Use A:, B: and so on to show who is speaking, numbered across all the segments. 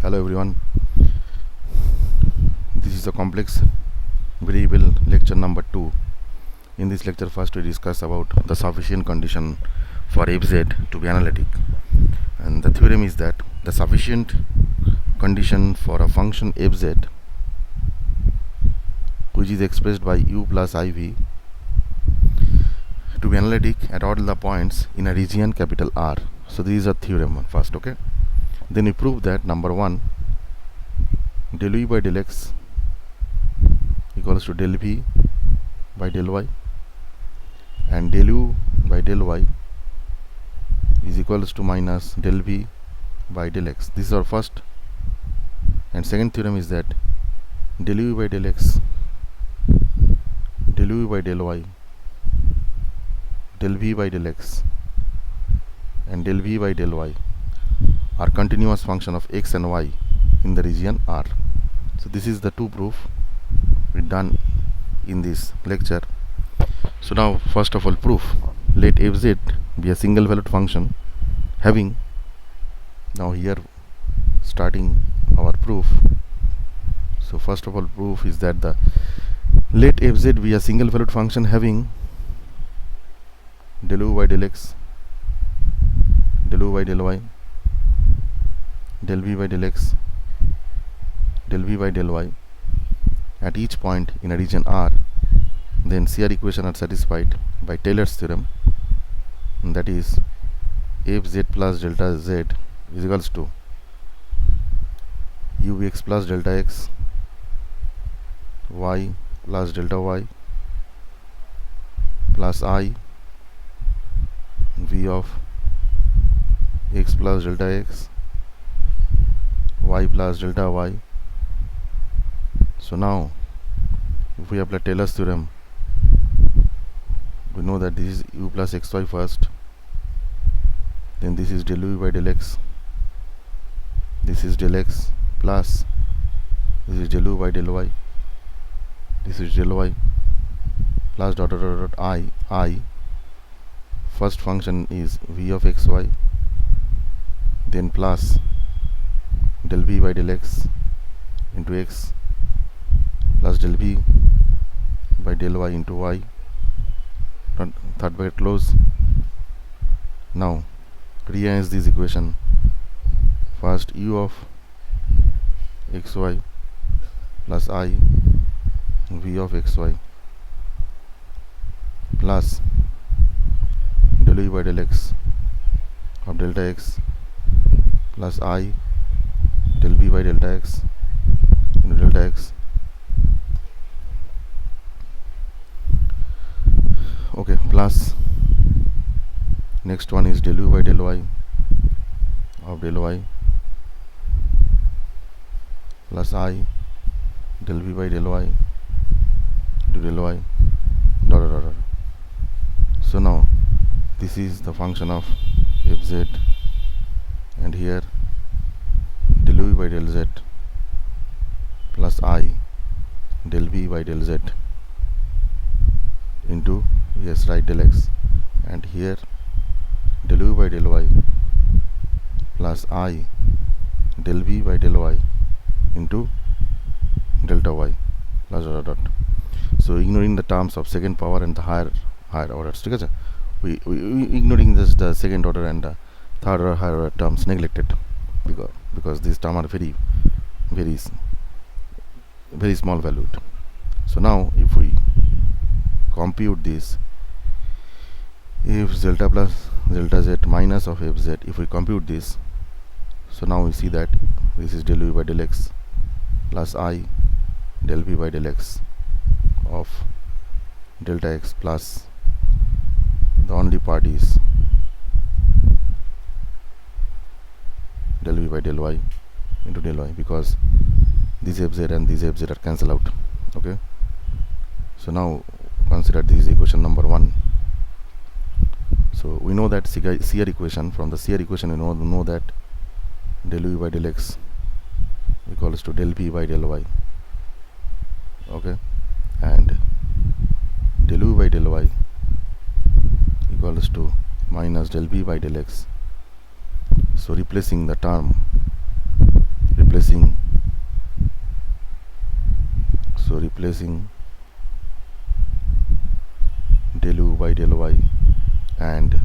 A: Hello everyone, this is a complex variable lecture number 2. In this lecture first we discuss about the sufficient condition for fz to be analytic, and the theorem is that the sufficient condition for a function fz which is expressed by u plus iv to be analytic at all the points in a region capital R. So this is a theorem first, okay. Then we prove that number 1, del u by del x equals to del v by del y, and del u by del y is equals to minus del v by del x. This is our first. And second theorem is that del u by del x, del u by del y, del v by del x, and del v by del y are continuous function of x and y in the region R. So this is the two proof we done in this lecture. So now first of all, proof, let fz be a single valued function having, now here starting our proof. So first of all, proof is that the let fz be a single valued function having del u by del x, del u by del y, del v by del x, del v by del y at each point in a region R. Then CR equation are satisfied by Taylor's theorem, and that is fz plus delta z is equals to uvx plus delta x, y plus delta y, plus I v of x plus delta x, y plus delta y. So now if we apply Taylor's theorem, we know that this is u plus xy first, then this is del u by del x, this is del x, plus this is del u by del y, this is del y, plus dot dot dot dot I. First function is v of xy, then plus del v by del x into x, plus del v by del y into y, third bracket close. Now rearrange this equation. First u of xy plus I v of xy plus del u by del x of delta x plus I del v by delta x into delta x. Okay, plus next one is del u by del y of del y plus I del v by del y to del y dot dot dot dot. So now this is the function of fz, and here del u by del z plus I del v by del z into, yes, right, del x, and here del u by del y plus I del v by del y into delta y plus dot dot dot. So ignoring the terms of second power and the higher orders, okay? we ignoring this the second order and the third or higher order terms neglected, because these terms are very small valued. So now if we compute this, if delta plus delta z minus of fz, if we compute this, so now we see that this is del u by del x plus I del v by del x of delta x, plus the only part is del v by del y into del y, because this fz and this fz are cancelled out, okay. So now consider this equation number 1. So we know that CR equation, from the CR equation we know that del u by del x equals to del v by del y, okay, and del u by del y equals to minus del v by del x. So replacing replacing del u by del y and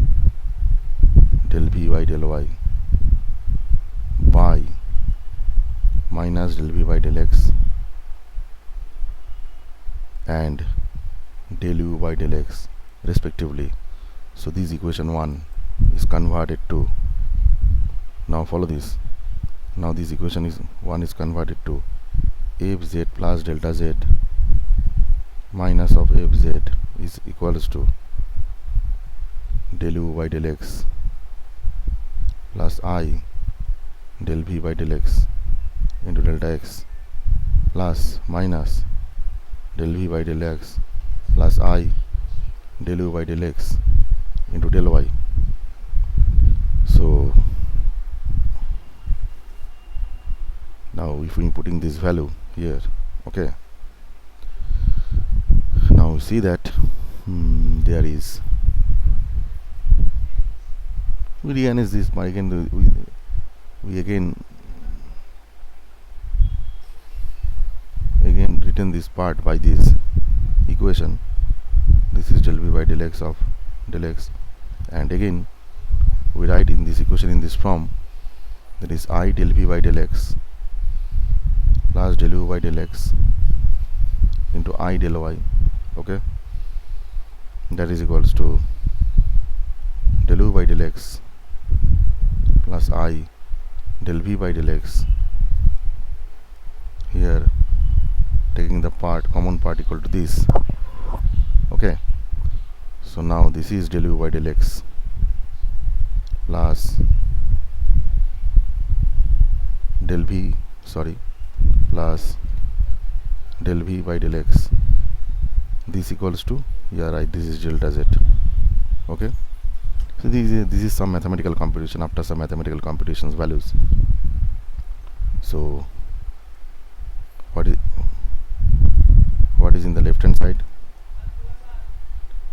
A: del v by del y by minus del v by del x and del u by del x respectively. So this equation 1 is converted to, now follow this, now this equation is 1 is converted to fz plus delta z minus of fz is equals to del u by del x plus I del v by del x into delta x plus minus del v by del x plus I del u by del x into del y. So now if we putting this value here, okay, now see that there is, we rearrange this by again, we again written this part by this equation. This is del v by del x of del x, and again we write in this equation in this form, that is I del v by del x plus del u by del x into I del y, okay, that is equals to del u by del x plus I del v by del x, here taking the common part equal to this, okay. So now this is del u by del x plus del v plus del v by del x, this equals to, yeah right, this is delta z, okay. So this is some mathematical computation, after some mathematical computations values. So what is in the left hand side,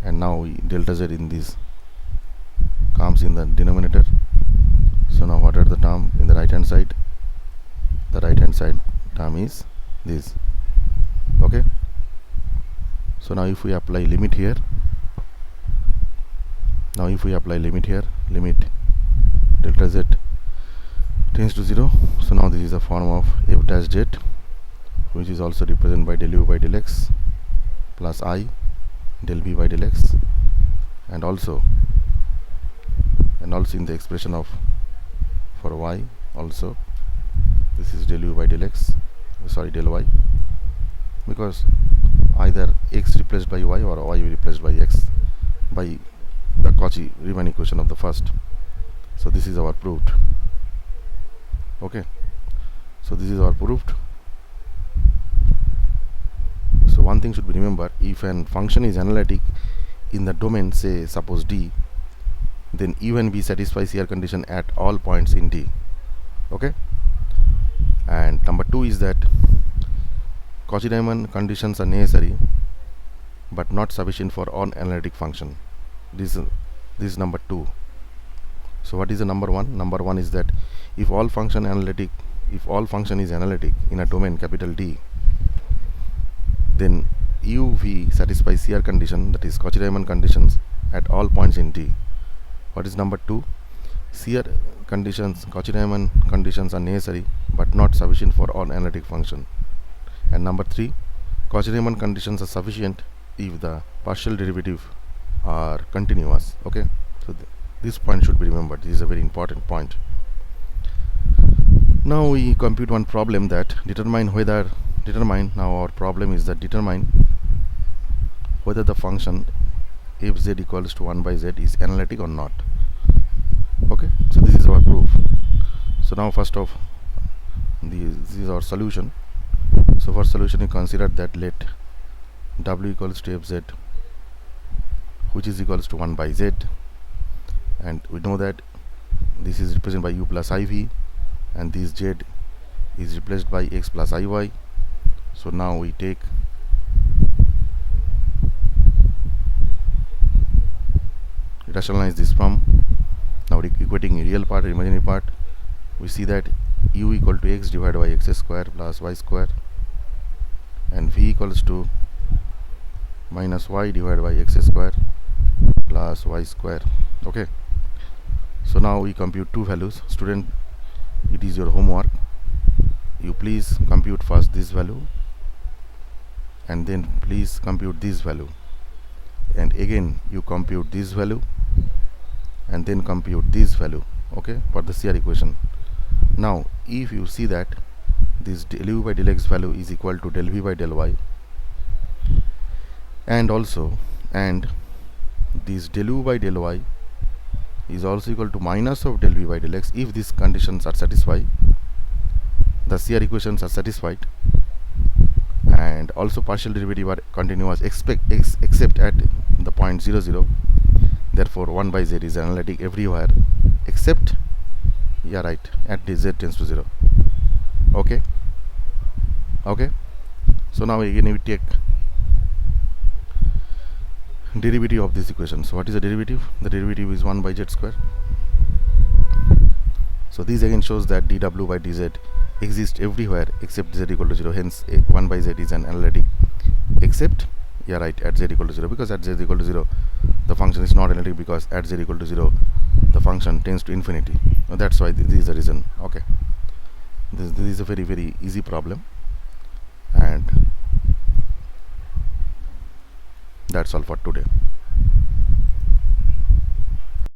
A: and now delta z in this comes in the denominator. So now what are the term in the right hand side? The right hand side term is this, okay. So now if we apply limit here, limit delta z tends to 0, so now this is a form of f dash z, which is also represented by del u by del x plus I del v by del x, and also in the expression of for y also, this is del u by del x, del y, because either x replaced by y or y replaced by x by the Cauchy-Riemann equation of the first. So this is our proved, okay. So this is our proved. So one thing should be remember, if an function is analytic in the domain, say suppose D, then U and V satisfies CR condition at all points in D, okay. And number 2 is that Cauchy-Riemann conditions are necessary but not sufficient for all analytic function. This is number 2. So what is the number 1? Number 1 is that if all function is analytic in a domain capital D, then U V satisfies CR condition, that is Cauchy-Riemann conditions at all points in D. What is number 2? CR conditions, Cauchy-Riemann conditions are necessary but not sufficient for all analytic function. And number 3, Cauchy-Riemann conditions are sufficient if the partial derivative are continuous, okay. So this point should be remembered. This is a very important point. Now we compute one problem that determine now our problem is that determine whether the function fz equals to 1 by z is analytic or not, okay. So this is our proof. So now first of this is our solution. So for solution, you consider that let w equals to fz, which is equals to 1 by z, and we know that this is represented by u plus iv, and this z is replaced by x plus iy. So now we take rationalize this from, now equating real part and imaginary part, we see that u equal to x divided by x square plus y square and v equals to minus y divided by x square plus y square. Okay, so now we compute two values. Student, it is your homework. You please compute first this value and then please compute this value, and again you compute this value and then compute this value, okay, for the CR equation. Now if you see that this del u by del x value is equal to del v by del y, and this del u by del y is also equal to minus of del v by del x, if these conditions are satisfied, the CR equations are satisfied, and also partial derivative are continuous except at the point 0 0. Therefore 1 by z is analytic everywhere except, yeah, right, at the z tends to 0. Okay, so now again we take derivative of this equation. So what is the derivative? The derivative is 1 by z square. So this again shows that dw by dz exists everywhere except z equal to 0. Hence 1 by z is an analytic except, yeah, right, at z equal to 0, because at z equal to 0 the function is not analytic, because at z equal to 0 the function tends to infinity. Now that's why this is the reason. Okay, this is a very, very easy problem, and that's all for today.